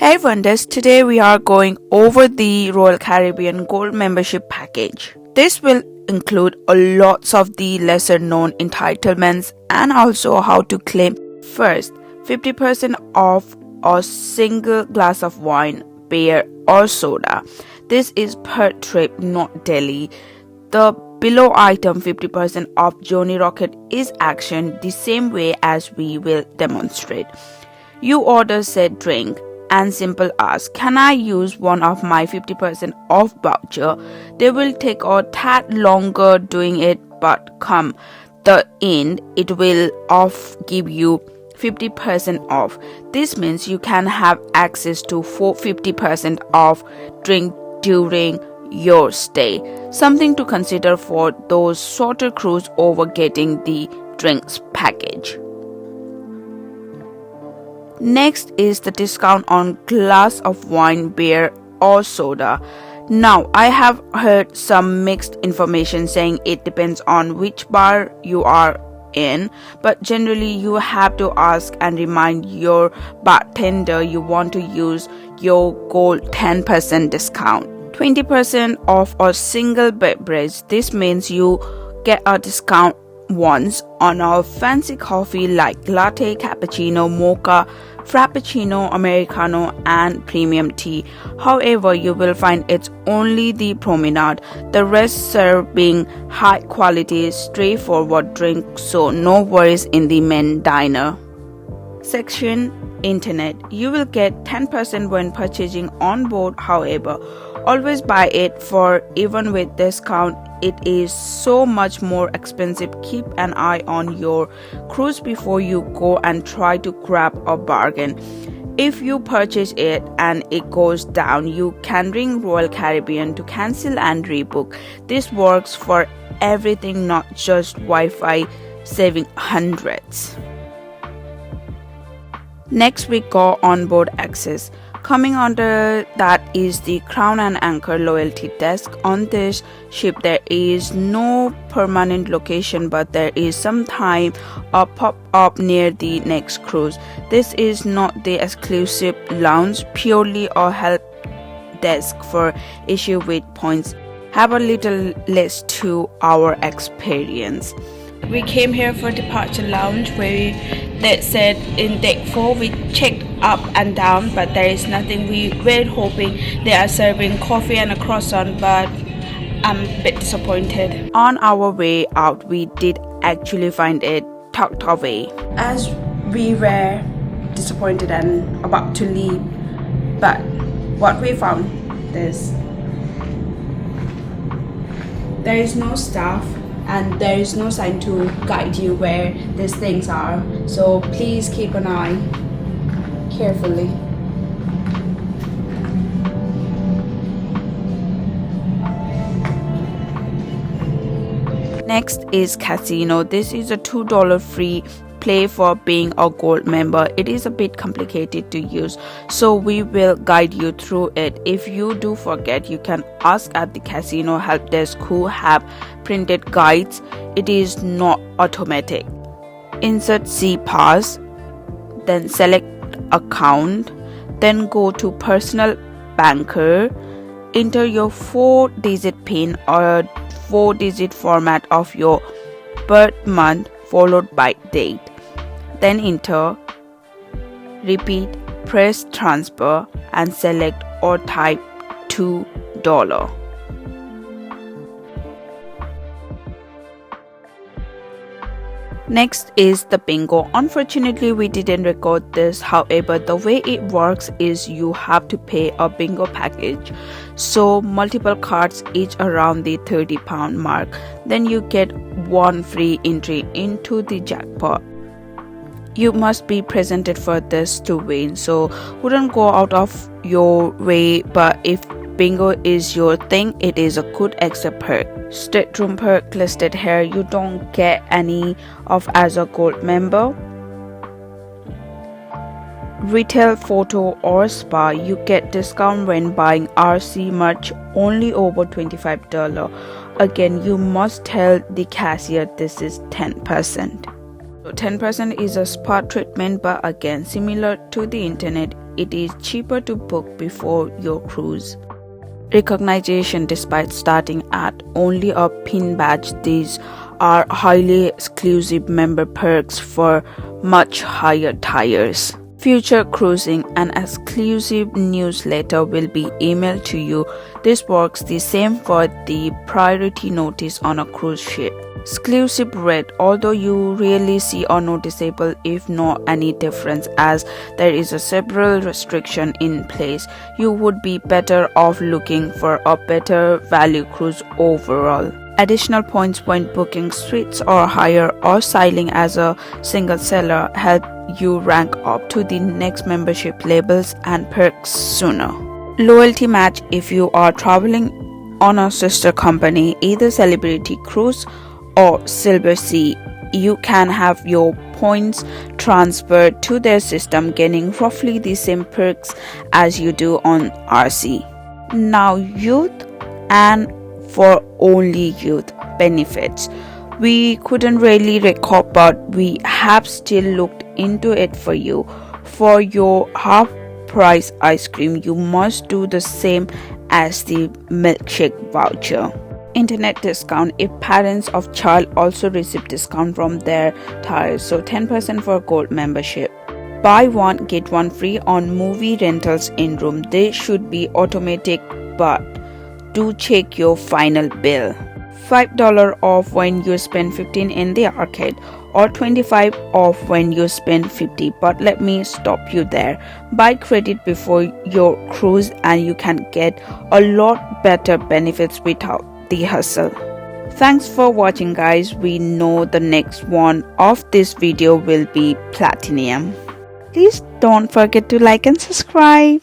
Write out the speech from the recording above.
Hey Wonders, today we are going over the Royal Caribbean Gold membership package. This will include lots of the lesser known entitlements and also how to claim. First, 50% off a single glass of wine, beer or soda. This is per trip, not daily. The below item 50% off Johnny Rocket is actioned the same way as we will demonstrate. You order said drink and simple ask, can I use one of my 50% off voucher? They will take a tad longer doing it, but come the end it will give you 50% off. This means you can have access to 50% off drink during your stay. Something to consider for those shorter cruise over getting the drinks package. Next is the discount on glass of wine, beer or soda. Now, I have heard some mixed information saying it depends on which bar you are in, but generally you have to ask and remind your bartender you want to use your gold 10% discount. 20% off a single beverage. This means you get a discount once on a fancy coffee like latte, cappuccino, mocha, frappuccino, americano and premium tea. However, you will find it's only the promenade. The rest serve being high quality, straightforward drink, so no worries in the main diner. Section Internet. You will get 10% when purchasing on board. However, always buy it, for even with discount it is so much more expensive. Keep an eye on your cruise before you go and try to grab a bargain. If you purchase it and it goes down, you can ring Royal Caribbean to cancel and rebook. This works for everything, not just Wi-Fi, saving hundreds. Next we go onboard access. Coming under that is the Crown and Anchor loyalty desk. On this ship there is no permanent location, but there is sometime a pop-up near the next cruise. This is not the exclusive lounge, purely a help desk for issue with points. Have a little list to our experience. We came here for departure lounge where they said in deck 4 we checked up and down, but there is nothing. We were hoping they are serving coffee and a croissant, but I'm a bit disappointed. On our way out we did actually find it tucked away. As we were disappointed and about to leave, but what we found is there is no staff and there is no sign to guide you where these things are, so please keep an eye carefully. Next is casino. This is a $2 free play for being a gold member. It is a bit complicated to use, so we will guide you through it. If you do forget, you can ask at the casino help desk who have printed guides. It is not automatic. Insert C pass, then select account, then go to personal banker, enter your 4-digit PIN or 4-digit format of your birth month followed by date. Then enter, repeat, press transfer and select or type $2. Next is the bingo. Unfortunately, we didn't record this. However, the way it works is you have to pay a bingo package, so multiple cards each around the £30 mark. Then you get one free entry into the jackpot. You must be presented for this to win, so wouldn't go out of your way, but if bingo is your thing, it is a good extra perk. Stateroom perk listed here. You don't get any of as a gold member. Retail, photo or spa, you get discount when buying RC merch only over $25. Again, you must tell the cashier this is 10%. So 10% is a spa treatment, but again similar to the internet, it is cheaper to book before your cruise. Recognition. Despite starting at only a pin badge, these are highly exclusive member perks for much higher tiers. Future cruising. An exclusive newsletter will be emailed to you. This works the same for the priority notice on a cruise ship. Exclusive rate. Although you rarely see a noticeable if not any difference, as there is a several restriction in place, you would be better off looking for a better value cruise overall. Additional points when booking suites or higher or sailing as a single seller help you rank up to the next membership levels and perks sooner. Loyalty match. If you are traveling on a sister company, either Celebrity Cruise or Silver Sea, you can have your points transferred to their system, gaining roughly the same perks as you do on RC. Now, youth and for only youth benefits. We couldn't really record, but we have still looked into it for you. For your half price ice cream, you must do the same as the milkshake voucher. Internet discount. If parents of child also receive discount from their tires, so 10% for gold membership. Buy one get one free on movie rentals in room. They should be automatic, but do check your final bill. $5 off when you spend $15 in the arcade, or $25 off when you spend $50. But let me stop you there. Buy credit before your cruise and you can get a lot better benefits without the hustle. Thanks for watching, guys. We know the next one of this video will be platinum. Please don't forget to like and subscribe.